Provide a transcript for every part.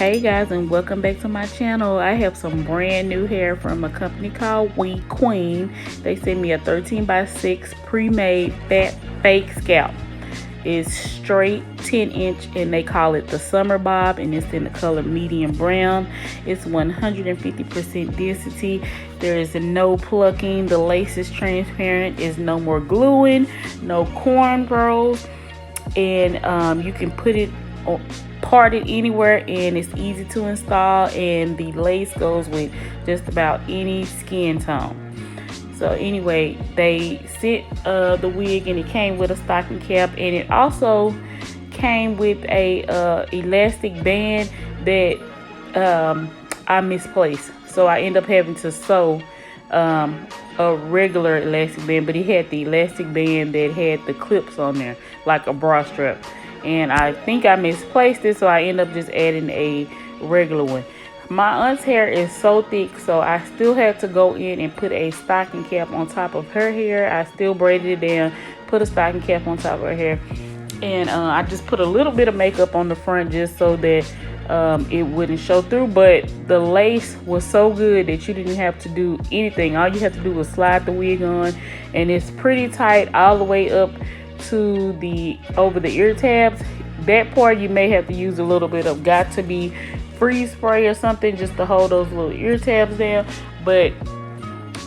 Hey guys, and welcome back to my channel. I have some brand new hair from a company called Wequeen. They sent me a 13x6 pre-made fake scalp. It's straight 10-inch and they call it the summer bob, and it's in the color medium brown. It's 150% density. There is no plucking. The lace is transparent. It's no more gluing, no cornrows, and you can put it on, part it anywhere, and it's easy to install, and the lace goes with just about any skin tone. So anyway, they sent the wig, and it came with a stocking cap, and it also came with a elastic band that I misplaced, so I end up having to sew a regular elastic band, but it had the elastic band that had the clips on there like a bra strap, and I think I misplaced it, so I end up just adding a regular one. My aunt's hair is so thick, so I still had to go in and put a stocking cap on top of her hair. I still braided it down, put a stocking cap on top of her hair, and I just put a little bit of makeup on the front just so that it wouldn't show through. But the lace was so good that you didn't have to do anything. All you have to do was slide the wig on, and it's pretty tight all the way up to the over the ear tabs. That part you may have to use a little bit of got to be freeze spray or something just to hold those little ear tabs down. But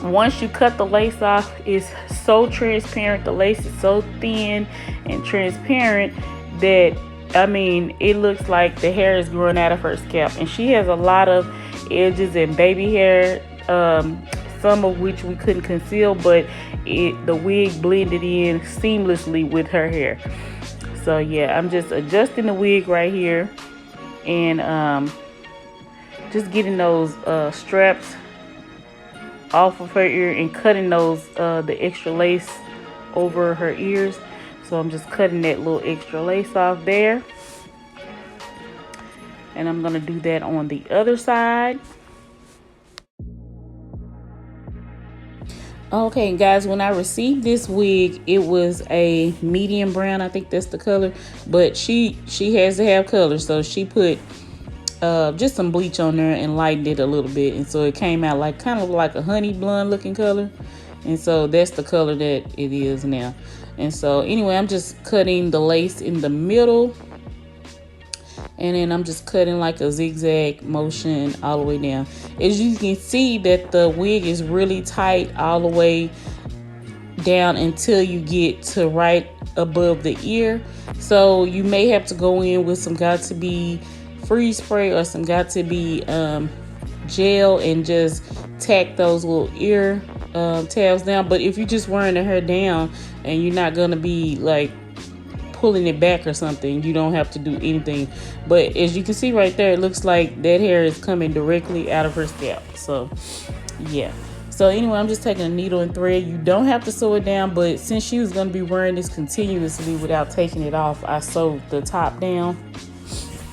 once you cut the lace off, it's so transparent. The lace is so thin and transparent that, I mean, it looks like the hair is growing out of her scalp. And she has a lot of edges and baby hair, some of which we couldn't conceal, but the wig blended in seamlessly with her hair. So yeah, I'm just adjusting the wig right here, and just getting those straps off of her ear and cutting those the extra lace over her ears. So I'm just cutting that little extra lace off there, and I'm gonna do that on the other side. Okay guys, when I received this wig, it was a medium brown, I think that's the color, but she has to have color, so she put just some bleach on there and lightened it a little bit, and so it came out like kind of like a honey blonde looking color, and so that's the color that it is now. And so anyway, I'm just cutting the lace in the middle, and then I'm just cutting like a zigzag motion all the way down. As you can see, that the wig is really tight all the way down until you get to right above the ear. So you may have to go in with some got to be freeze spray or some got to be gel and just tack those little ear tabs down. But if you're just wearing the hair down and you're not gonna be like pulling it back or something, you don't have to do anything. But as you can see right there, it looks like that hair is coming directly out of her scalp. So yeah, so anyway, I'm just taking a needle and thread. You don't have to sew it down, but since she was going to be wearing this continuously without taking it off, I sewed the top down.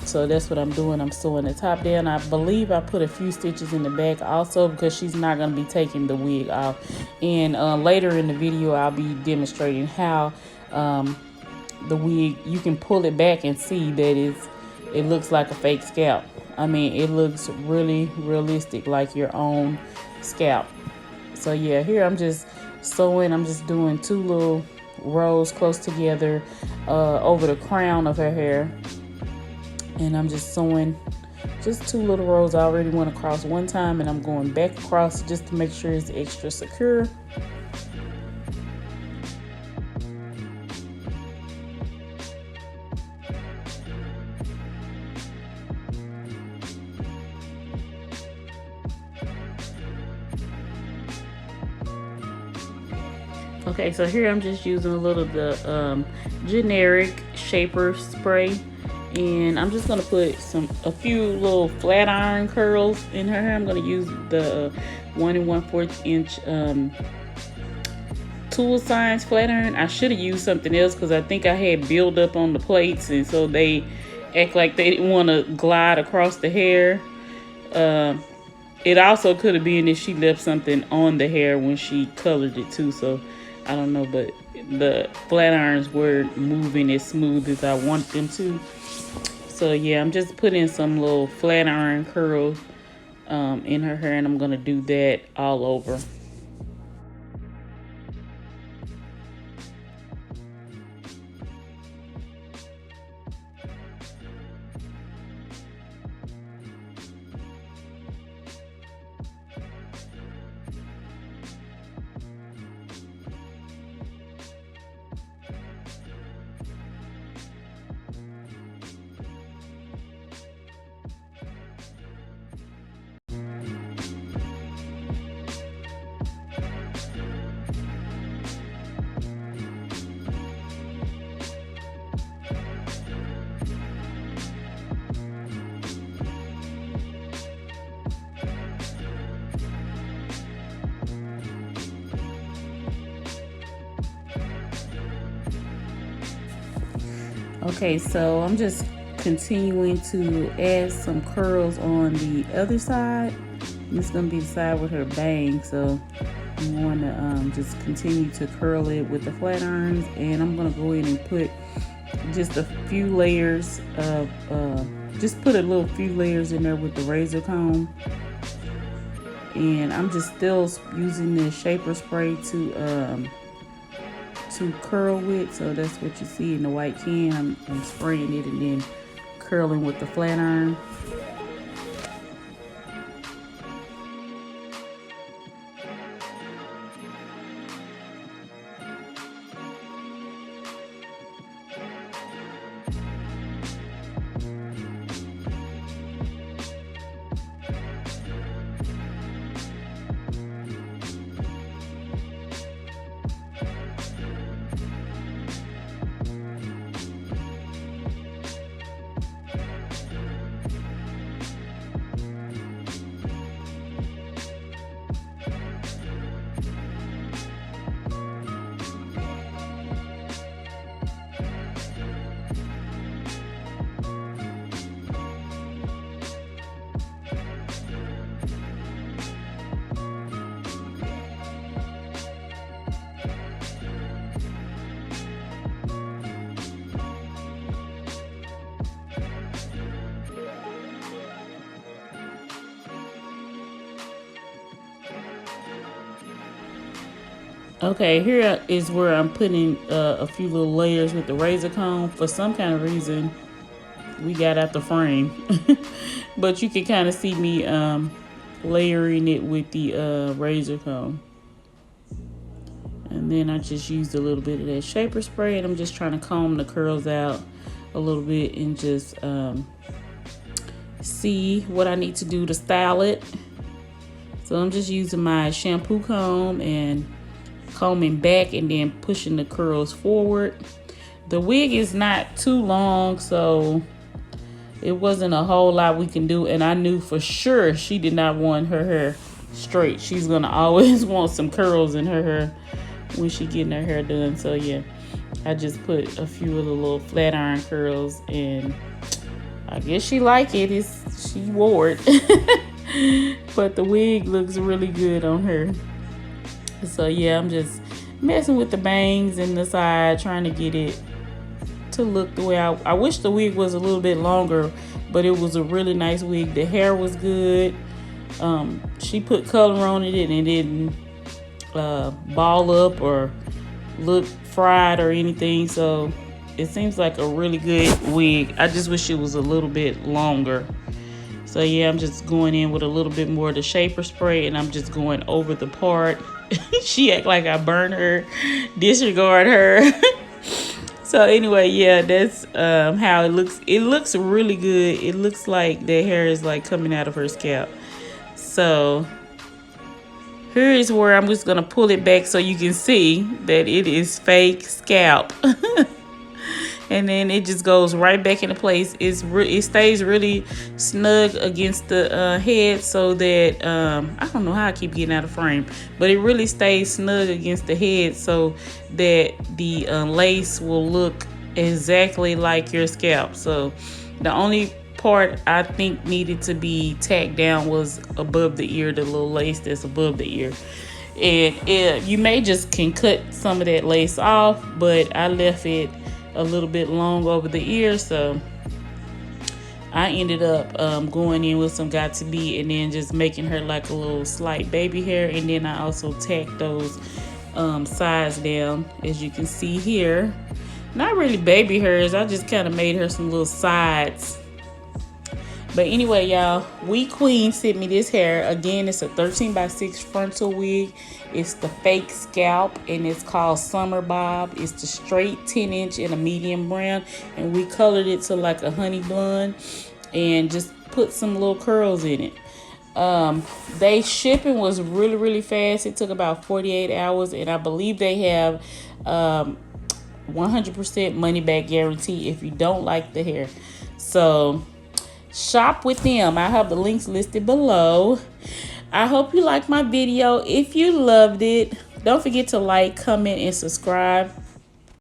So that's what I'm doing. I'm sewing the top down. I believe I put a few stitches in the back also, because she's not going to be taking the wig off. And later in the video, I'll be demonstrating how the wig, you can pull it back and see that it looks like a fake scalp. I mean, it looks really realistic, like your own scalp. So yeah, here I'm just sewing. I'm just doing two little rows close together over the crown of her hair, and I'm just sewing just two little rows. I already went across one time, and I'm going back across just to make sure it's extra secure. Okay, so here I'm just using a little of the generic shaper spray, and I'm just gonna put a few little flat iron curls in her hair. I'm gonna use the 1 1/4 inch tool science flat iron. I should have used something else because I think I had build up on the plates, and so they act like they didn't want to glide across the hair. It also could have been that she left something on the hair when she colored it too, so I don't know, but the flat irons were moving as smooth as I want them to. So yeah, I'm just putting some little flat iron curls in her hair, and I'm gonna do that all over. Okay, so I'm just continuing to add some curls on the other side. This is going to be the side with her bang, so I'm going to just continue to curl it with the flat irons, and I'm going to go in and put just a few layers of, just put a little few layers in there with the razor comb. And I'm just still using this shaper spray to curl with, so that's what you see in the white can. I'm spraying it and then curling with the flat iron. Okay, here is where I'm putting a few little layers with the razor comb. For some kind of reason, we got out the frame. But you can kind of see me layering it with the razor comb. And then I just used a little bit of that shaper spray, and I'm just trying to comb the curls out a little bit and just see what I need to do to style it. So I'm just using my shampoo comb and combing back and then pushing the curls forward. The wig is not too long, so it wasn't a whole lot we can do, and I knew for sure she did not want her hair straight. She's gonna always want some curls in her hair when she getting her hair done. So yeah, I just put a few of the little flat iron curls, and I guess she liked it. She wore it. But the wig looks really good on her. So yeah, I'm just messing with the bangs in the side, trying to get it to look the way I wish the wig was a little bit longer, but it was a really nice wig. The hair was good. She put color on it and it didn't ball up or look fried or anything. So it seems like a really good wig. I just wish it was a little bit longer. So yeah, I'm just going in with a little bit more of the shaper spray, and I'm just going over the part. She act like I burned her, disregard her. So anyway, yeah, that's how it looks. It looks really good. It looks like the hair is like coming out of her scalp. So here is where I'm just gonna pull it back so you can see that it is fake scalp. And then it just goes right back into place. It stays really snug against the head, so that I don't know how I keep getting out of frame, but it really stays snug against the head so that the lace will look exactly like your scalp. So the only part I think needed to be tacked down was above the ear, the little lace that's above the ear. And you may just can cut some of that lace off, but I left it a little bit long over the ear, so I ended up going in with some Got To Be and then just making her like a little slight baby hair, and then I also tacked those sides down, as you can see here. Not really baby hairs, I just kind of made her some little sides. But anyway, y'all, Wequeen sent me this hair. Again, it's a 13x6 frontal wig. It's the fake scalp, and it's called Summer Bob. It's the straight 10-inch in a medium brown, and we colored it to like a honey blonde and just put some little curls in it. They shipping was really fast. It took about 48 hours, and I believe they have 100% money back guarantee if you don't like the hair. So shop with them. I have the links listed below. I hope you liked my video. If you loved it, don't forget to like, comment, and subscribe.